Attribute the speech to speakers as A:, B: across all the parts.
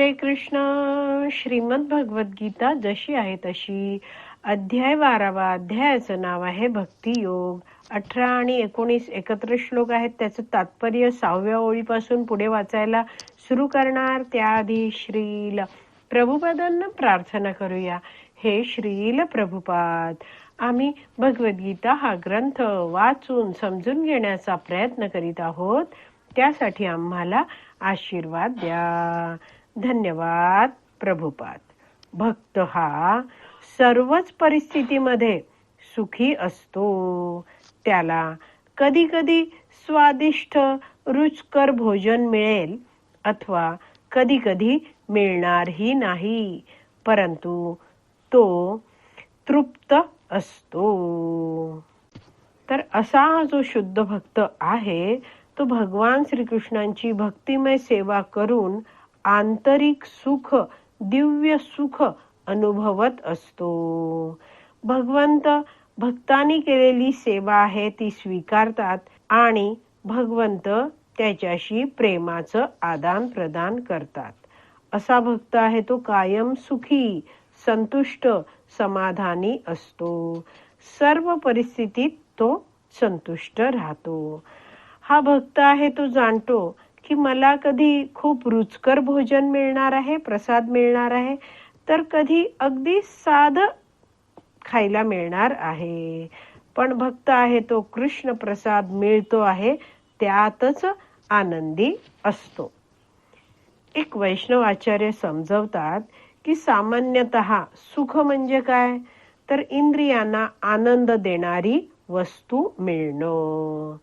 A: हरे कृष्ण. श्रीमद भगवत गीता जशी आहे तशी, अध्याय 12. अध्यायाचं नाव आहे भक्ती योग. 18 आणि 19 एकत्र श्लोक आहेत. त्याचं तात्पर्य 6व्या ओळीपासून पुढे वाचायला सुरू करणार. त्याआधी श्रील प्रभुपादांना प्रार्थना करूया. हे श्रील प्रभुपाद, आम्ही भगवद्गीता हा ग्रंथ वाचून समजून घेण्याचा प्रयत्न करीत आहोत. त्यासाठी आम्हाला आशीर्वाद द्या. धन्यवाद प्रभुपाद. भक्त हा सर्वच परिस्थितीमध्ये सुखी असतो. त्याला कधी कधी स्वादिष्ट रुचकर भोजन मिळेल अथवा कधी कधी मिळणारही नाही, परंतु तो तृप्त असतो. तर असा हा जो शुद्ध भक्त आहे तो भगवान श्रीकृष्णांची भक्तिमय सेवा करून आंतरिक सुख, दिव्य सुख अनुभवत असतो. भगवंत भक्तांनी केलेली सेवा आहे ती स्वीकारतात आणि भगवंत त्याच्याशी प्रेमाचं आदान प्रदान करतात. असा भक्त आहे तो कायम सुखी, संतुष्ट, समाधानी असतो. सर्व परिस्थितीत तो संतुष्ट राहतो. हा भक्त आहे तो जाणतो की मला कधी खूप रुचकर भोजन मिळणार आहे, प्रसाद मिळणार आहे, तर कधी अगदी साधं खायला मिळणार आहे. पण भक्त आहे तो कृष्ण प्रसाद मिळतो आहे त्यातच आनंदी असतो. एक वैष्णव आचार्य समजवतात की सामान्यतः सुख म्हणजे काय, तर इंद्रियांना आनंद देणारी वस्तू मिळणं.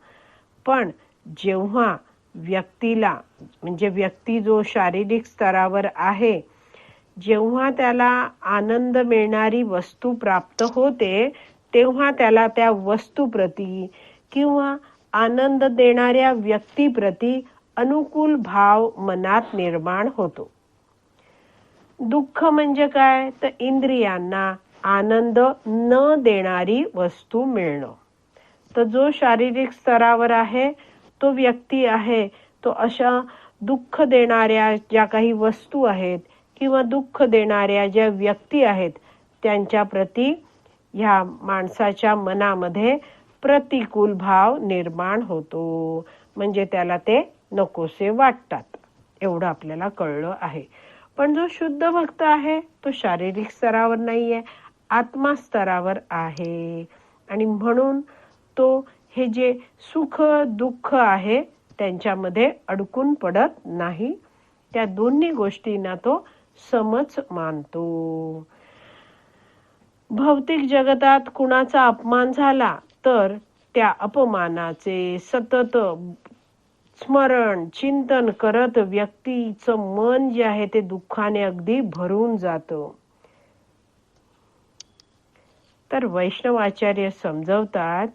A: पण जेव्हा व्यक्तीला, म्हणजे व्यक्ती जो शारीरिक स्तरावर आहे, जेव्हा त्याला आनंद मिळणारी वस्तू प्राप्त होते तेव्हा त्याला त्या वस्तूप्रती किंवा आनंद देणाऱ्या व्यक्तीप्रती अनुकूल भाव मनात निर्माण होतो. दुःख म्हणजे काय, तर इंद्रियांना आनंद न देणारी वस्तू मिळणं. तर जो शारीरिक स्तरावर आहे तो व्यक्ती आहे तो अशा दुःख देणाऱ्या ज्या काही वस्तू आहेत किंवा दुःख देणाऱ्या ज्या व्यक्ती आहेत त्यांच्या प्रती ह्या माणसाच्या मनामध्ये प्रतिकूल भाव निर्माण होतो. म्हणजे त्याला ते नकोसे वाटतात. एवढं आपल्याला कळलं आहे. पण जो शुद्ध भक्त आहे तो शारीरिक स्तरावर नाहीये, आत्मा स्तरावर आहे. आणि म्हणून तो हे जे सुख दुःख आहे त्यांच्यामध्ये अडकून पडत नाही. त्या दोन्ही गोष्टींना तो समच मानतो. भौतिक जगतात कुणाचा अपमान झाला तर त्या अपमानाचे सतत स्मरण चिंतन करत व्यक्तीचं मन जे आहे ते दुःखाने अगदी भरून जातं. तर वैष्णव आचार्य समजवतात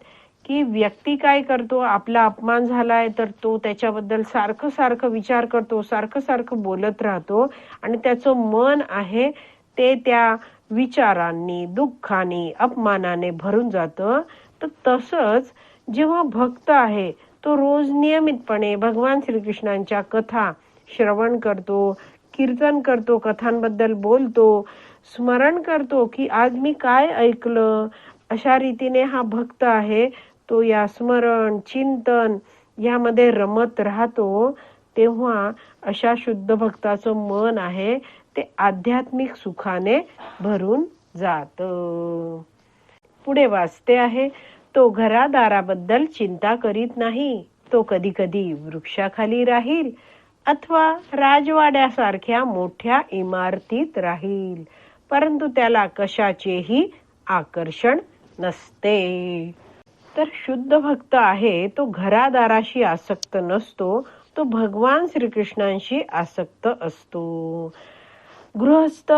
A: की व्यक्ती काय करतो, आपला अपमान झालाय तर तो त्याच्याबद्दल सारखं सारखं विचार करतो, सारखं सारखं बोलत राहतो आणि त्याचं मन आहे ते त्या विचारांनी, दुःखाने, अपमानाने भरून जातं. तर तसंच जेव्हा भक्त आहे तो रोज नियमितपणे भगवान श्रीकृष्णांच्या कथा श्रवण करतो, कीर्तन करतो, कथांबद्दल बोलतो, स्मरण करतो की आज मी काय ऐकलं, अशा रीतीने हा भक्त आहे तो या स्मरण चिंतन यामध्ये रमत राहतो. तेव्हा अशा शुद्ध भक्ताचं मन आहे ते आध्यात्मिक सुखाने भरून जातं. पुढे वाचते आहे, तो घरादाराबद्दल चिंता करीत नाही. तो कधी कधी वृक्षाखाली राहील अथवा राजवाड्यासारख्या मोठ्या इमारतीत राहील, परंतु त्याला कशाचेही आकर्षण नसते. तर शुद्ध भक्त आहे तो घरादाराशी आसक्त नसतो, तो भगवान श्रीकृष्णांशी आसक्त असतो. गृहस्थ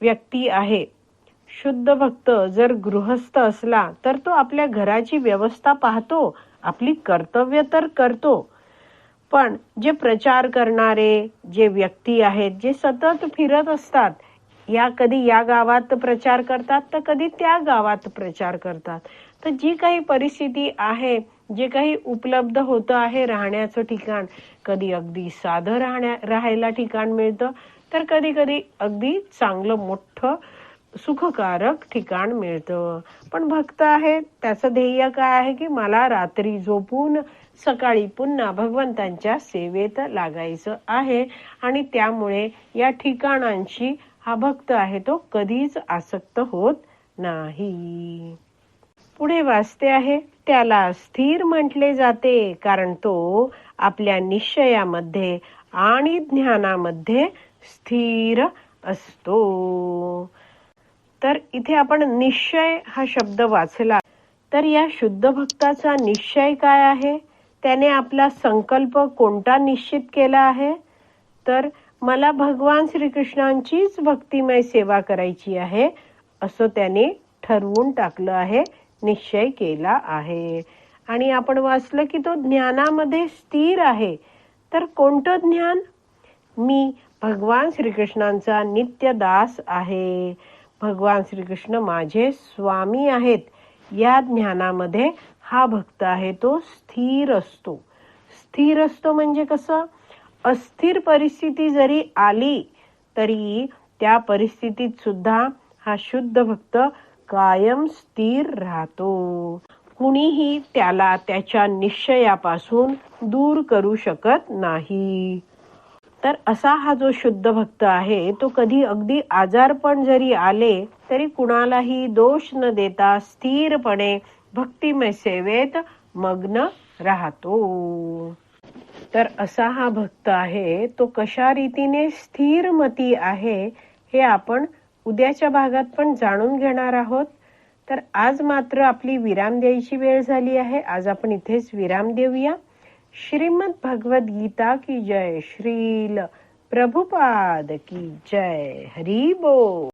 A: व्यक्ती आहे. शुद्ध भक्त जर गृहस्थ असला तर तो आपल्या घराची व्यवस्था पाहतो, आपली कर्तव्य तर करतो. पण जे प्रचार करणारे जे व्यक्ती आहेत जे सतत फिरत असतात, कधी या गावात प्रचार करतात तर कधी त्या गावात प्रचार करतात. तर जी काही परिस्थिती आहे, जे काही उपलब्ध होतं आहे राहण्याचं ठिकाण, कधी अगदी साधं राहायला ठिकाण मिळतं, तर कधी कधी अगदी चांगलं मोठं सुखकारक ठिकाण मिळतं. पण भक्त आहे त्याचं ध्येय काय आहे की मला रात्री झोपून सकाळी पुन्हा भगवंतांच्या सेवेत लागायचं आहे आणि त्यामुळे या ठिकाणांशी हा भक्त आहे तो कधीच आसक्त होत नाही. पुढे वाचते आहे, त्याला स्थिर म्हटले जाते कारण तो आपल्या निश्चयामध्ये आणि ज्ञानामध्ये स्थिर असतो. तर इथे आपण निश्चय हा शब्द वाचला. तर या शुद्ध भक्ताचा निश्चय काय आहे? त्याने आपला संकल्प कोणता निश्चित केला आहे? तर मला भगवान श्रीकृष्णांचीच भक्तिमय सेवा करायची आहे असं त्याने ठरवून टाकलं आहे, निश्चय केला आहे. आणि आपण वाचलं की तो ज्ञानामध्ये स्थिर आहे. तर कोणतं ज्ञान? मी भगवान श्रीकृष्णांचा नित्य दास आहे, भगवान श्रीकृष्ण माझे स्वामी आहेत, या ज्ञानामध्ये हा भक्त आहे तो स्थिर असतो. स्थिर असतो म्हणजे कसं? अस्थिर परिस्थिती जरी आली तरी त्या परिस्थितीत सुद्धा हा शुद्ध भक्त कायम स्थिर राहतो. कुणीही त्याला त्याच्या निश्चयापासून दूर करू शकत नाही. तर असा हा जो शुद्ध भक्त आहे तो कधी अगदी आजारपण जरी आले तरी कुणालाही दोष न देता स्थिरपणे भक्तिमय सेवेत मग्न राहतो. तर असा हा भक्त आहे तो कशा रीतीने स्थिरमती आहे हे आपण उद्याच्या भागात पण जाणून घेणार आहोत. तर आज मात्र आपली विराम द्यायची वेळ झाली आहे. आज आपण इथेच विराम देऊया. श्रीमद भगवद गीता की जय. श्रील प्रभुपाद की जय. हरी बोल.